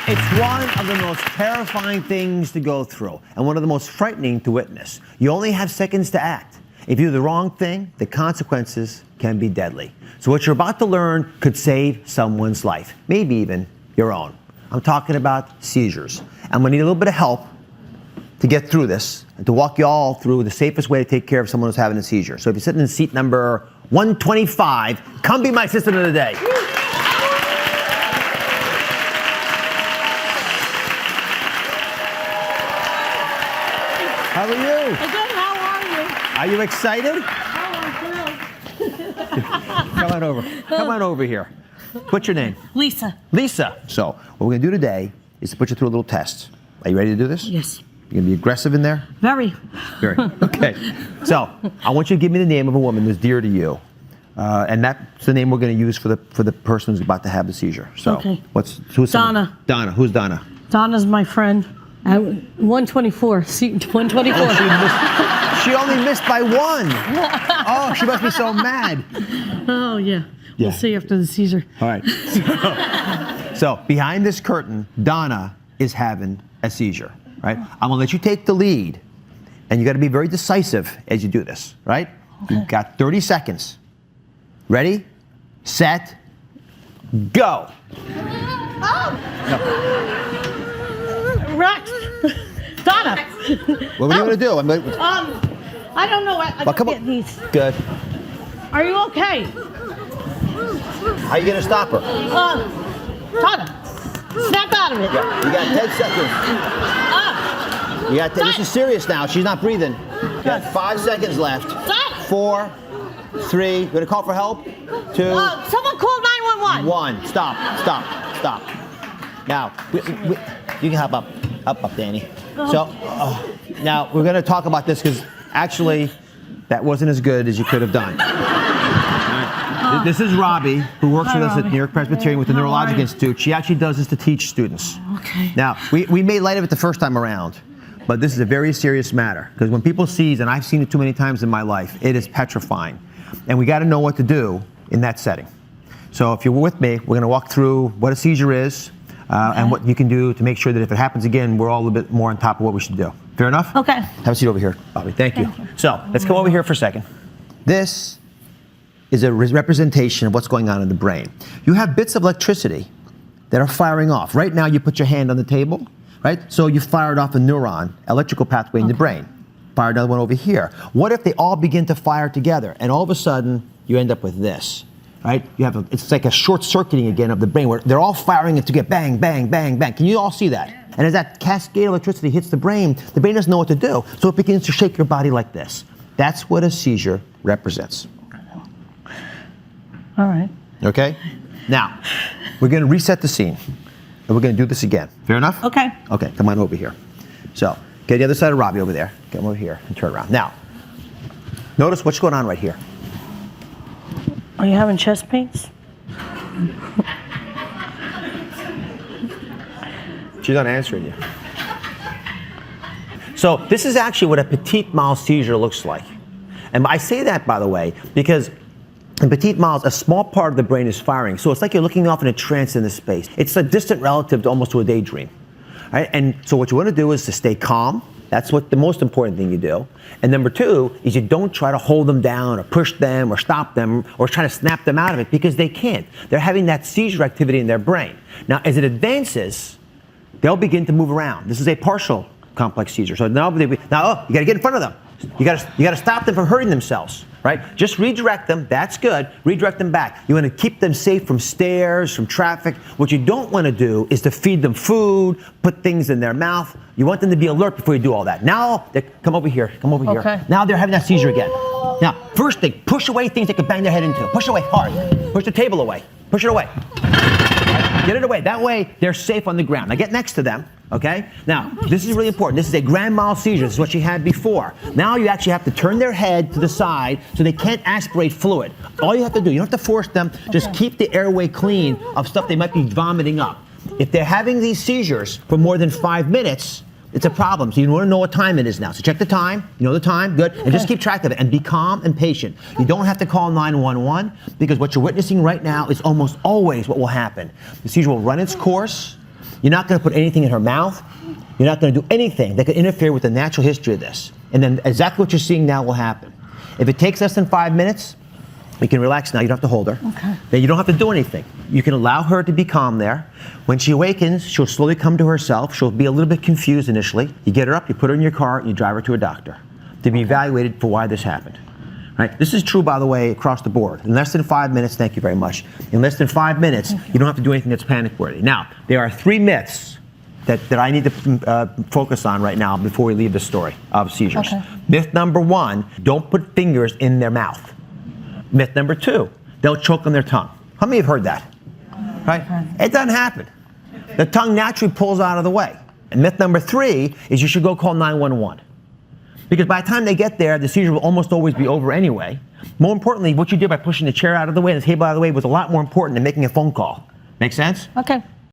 It's one of the most terrifying things to go through and one of the most frightening to witness. You only have seconds to act. If you do the wrong thing, the consequences can be deadly. So what you're about to learn could save someone's life, maybe even your own. I'm talking about seizures. I'm going to need a little bit of help to get through this and to walk you all through the safest way to take care of someone who's having a seizure. So if you're sitting in seat number 125, come be my assistant of the day. How are you? Good, how are you? Are you excited? Oh, I'm thrilled. Come on over. Come on over here. What's your name? Lisa. Lisa. So what we're going to do today is to put you through a little test. Are you ready to do this? Yes. You're going to be aggressive in there? Very. Very. Okay. So I want you to give me the name of a woman who's dear to you. And that's the name we're going to use for the person who's about to have the seizure. So okay. Who's Donna. Someone? Donna. Who's Donna? Donna's my friend. 124. Seat 124. Oh, she only missed by one. Oh, she must be so mad. Oh, yeah. We'll see after the seizure. All right. So behind this curtain, Donna is having a seizure, right? I'm gonna let you take the lead, and you gotta be very decisive as you do this, right? Okay. You've got 30 seconds. Ready, set, go. Oh! No. Rex. Donna. What were you gonna do? I don't know. Well, come on. These. Good. Are you okay? How are you gonna stop her? Donna, snap out of it. Yeah, you got 10 seconds. You got this is serious now. She's not breathing. You got 5 seconds left. Stop. 4, 3. You gonna call for help? 2. Someone call 911. 1. Stop. Now, you can hop up. Up, Danny. So, now we're gonna talk about this because actually, that wasn't as good as you could have done. This is Robbie, who works with us at New York Presbyterian with the Neurologic Institute. She actually does this to teach students. Okay. Now, we made light of it the first time around, but this is a very serious matter because when people seize, and I've seen it too many times in my life, it is petrifying. And we got to know what to do in that setting. So if you're with me, we're going to walk through what a seizure is and what you can do to make sure that if it happens again, we're all a little bit more on top of what we should do. Fair enough? Okay. Have a seat over here, Bobby. Thank you. So let's come over here for a second. This is a representation of what's going on in the brain. You have bits of electricity that are firing off. Right now, you put your hand on the table, right? So you fired off a neuron, electrical pathway in the brain. Fire another one over here. What if they all begin to fire together, and all of a sudden, you end up with this, right? You have it's like a short-circuiting again of the brain, where they're all firing it to get bang, bang, bang, bang. Can you all see that? And as that cascade of electricity hits the brain doesn't know what to do, so it begins to shake your body like this. That's what a seizure represents. All right. Okay? Now, we're going to reset the scene, and we're going to do this again. Fair enough? Okay. Okay, come on over here. So, get the other side of Robbie over there. Get him over here and turn around. Now, notice what's going on right here. Are you having chest pains? She's not answering you. So, this is actually what a petit mal seizure looks like. And I say that, by the way, because in petit mals, a small part of the brain is firing. So it's like you're looking off in a trance in the space. It's a distant relative to almost to a daydream. Right? And so what you want to do is to stay calm. That's what the most important thing you do. And number 2 is you don't try to hold them down or push them or stop them or try to snap them out of it because they can't. They're having that seizure activity in their brain. Now, as it advances, they'll begin to move around. This is a partial complex seizure. So now you got to get in front of them. You got to stop them from hurting themselves. Right? Just redirect them. That's good. Redirect them back. You want to keep them safe from stairs, from traffic. What you don't want to do is to feed them food, put things in their mouth. You want them to be alert before you do all that. Now, come over here. Come over here. Now they're having that seizure again. Now, first thing, push away things they could bang their head into. Push away hard. Push the table away. Push it away. Right? Get it away. That way, they're safe on the ground. Now, get next to them. Okay? Now, this is really important. This is a grand mal seizure. This is what she had before. Now you actually have to turn their head to the side so they can't aspirate fluid. All you have to do, you don't have to force them, just keep the airway clean of stuff they might be vomiting up. If they're having these seizures for more than 5 minutes, it's a problem. So you want to know what time it is now. So check the time. You know the time. Good. And just keep track of it. And be calm and patient. You don't have to call 911 because what you're witnessing right now is almost always what will happen. The seizure will run its course. You're not going to put anything in her mouth. You're not going to do anything that could interfere with the natural history of this. And then exactly what you're seeing now will happen. If it takes less than 5 minutes, you can relax now. You don't have to hold her. Okay. Then you don't have to do anything. You can allow her to be calm there. When she awakens, she'll slowly come to herself. She'll be a little bit confused initially. You get her up, you put her in your car, and you drive her to a doctor to be evaluated for why this happened. Right? This is true, by the way, across the board. In less than 5 minutes, thank you very much. In less than 5 minutes, you don't have to do anything that's panic-worthy. Now, there are 3 myths that I need to focus on right now before we leave the story of seizures. Okay. Myth number 1, don't put fingers in their mouth. Myth number 2, they'll choke on their tongue. How many have heard that? Right? It doesn't happen. The tongue naturally pulls out of the way. And myth number 3 is you should go call 911. Because by the time they get there, the seizure will almost always be over anyway. More importantly, what you did by pushing the chair out of the way and the table out of the way was a lot more important than making a phone call. Make sense? Okay.